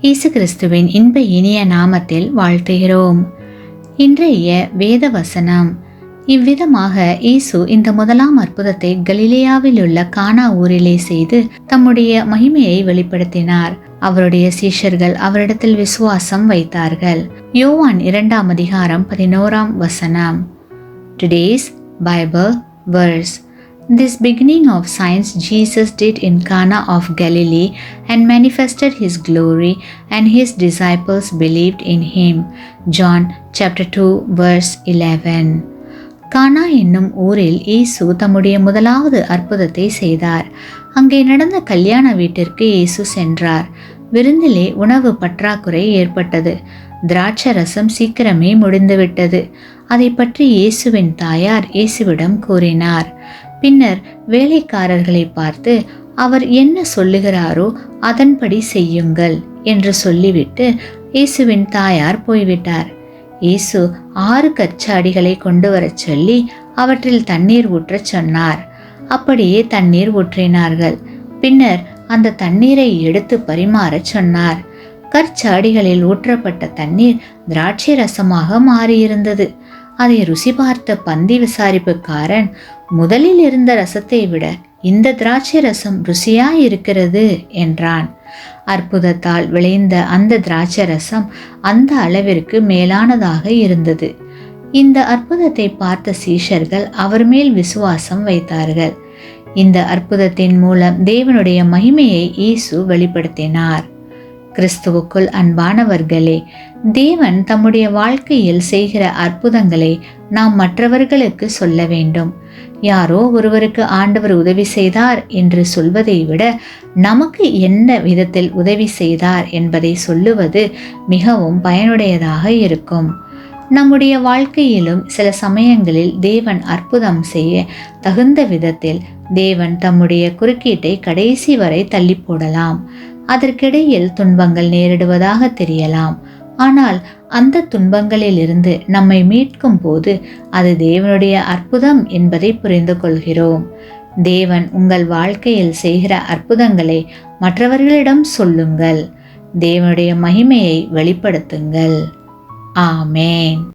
இயேசு கிறிஸ்துவின் இன்ப இனிய நாமத்தில் வாழ்த்துகிறோம். இன்றைய வேத வசனம். இவ்விதமாக இயேசு இந்த முதலாம் அற்புதத்தை கலிலேயாவில் உள்ள கானா ஊரிலே செய்து தம்முடைய மகிமையை வெளிப்படுத்தினார். அவருடைய சீஷர்கள் அவரிடத்தில் விசுவாசம் வைத்தார்கள். யோவான் 2 அதிகாரம் 11 Today's Bible verse. This beginning of signs Jesus did in Cana of Galilee and manifested his glory, and his disciples believed in him. John chapter 2 verse 11. கானா என்னும் ஊரில் இயேசு தம்முடைய முதலாவது அற்புதத்தை செய்தார். அங்கே நடந்த கல்யாண வீட்டிற்கு இயேசு சென்றார். விருந்திலே உணவு பற்றாக்குறை ஏற்பட்டது. திராட்சரசம் சீக்கிரமே முடிந்துவிட்டது. அதை பற்றி இயேசுவின் தாயார் இயேசுவிடம் கூறினார். பின்னர் வேலைக்காரர்களை பார்த்து, அவர் என்ன சொல்லுகிறாரோ அதன்படி செய்யுங்கள் என்று சொல்லிவிட்டு இயேசுவின் தாயார் போய்விட்டார். இயேசு 6 கற்சாடிகளை கொண்டு வரச் சொல்லி அவற்றில் தண்ணீர் ஊற்றச் சொன்னார். அப்படியே தண்ணீர் ஊற்றினார்கள். பின்னர் அந்த தண்ணீரை எடுத்து பரிமாறச் சொன்னார். கற்சாடிகளில் ஊற்றப்பட்ட தண்ணீர் திராட்சை ரசமாக மாறியிருந்தது. அதை ருசி பார்த்த பந்தி விசாரிப்புக்காரன், முதலில் இருந்த ரசத்தை விட இந்த திராட்சை ரசம் ருசியாயிருக்கிறது என்றான். அற்புதத்தால் விளைந்த அந்த திராட்சை ரசம் அந்த அளவிற்கு மேலானதாக இருந்தது. இந்த அற்புதத்தை பார்த்த சீஷர்கள் அவர் மேல் விசுவாசம் வைத்தார்கள். இந்த அற்புதத்தின் மூலம் தேவனுடைய மகிமையை இயேசு வெளிப்படுத்தினார். கிறிஸ்துவுக்குள் அன்பானவர்களே, தேவன் தம்முடைய வாழ்க்கையில் செய்கிற அற்புதங்களை நாம் மற்றவர்களுக்கு சொல்ல வேண்டும். யாரோ ஒருவருக்கு ஆண்டவர் உதவி செய்தார் என்று சொல்வதை விட நமக்கு என்ன விதத்தில் உதவி செய்தார் என்பதை சொல்லுவது மிகவும் பயனுடையதாக இருக்கும். நம்முடைய வாழ்க்கையிலும் சில சமயங்களில் தேவன் அற்புதம் செய்ய தகுந்த விதத்தில் தேவன் தம்முடைய குறுக்கீட்டை கடைசி வரை தள்ளி போடலாம். அதற்கிடையில் துன்பங்கள் நேரிடுவதாக தெரியலாம். ஆனால் அந்த துன்பங்களில் இருந்து நம்மை மீட்கும் போது அது தேவனுடைய அற்புதம் என்பதை புரிந்து கொள்கிறோம். தேவன் உங்கள் வாழ்க்கையில் செய்கிற அற்புதங்களை மற்றவர்களிடம் சொல்லுங்கள். தேவனுடைய மகிமையை வெளிப்படுத்துங்கள். ஆமேன்.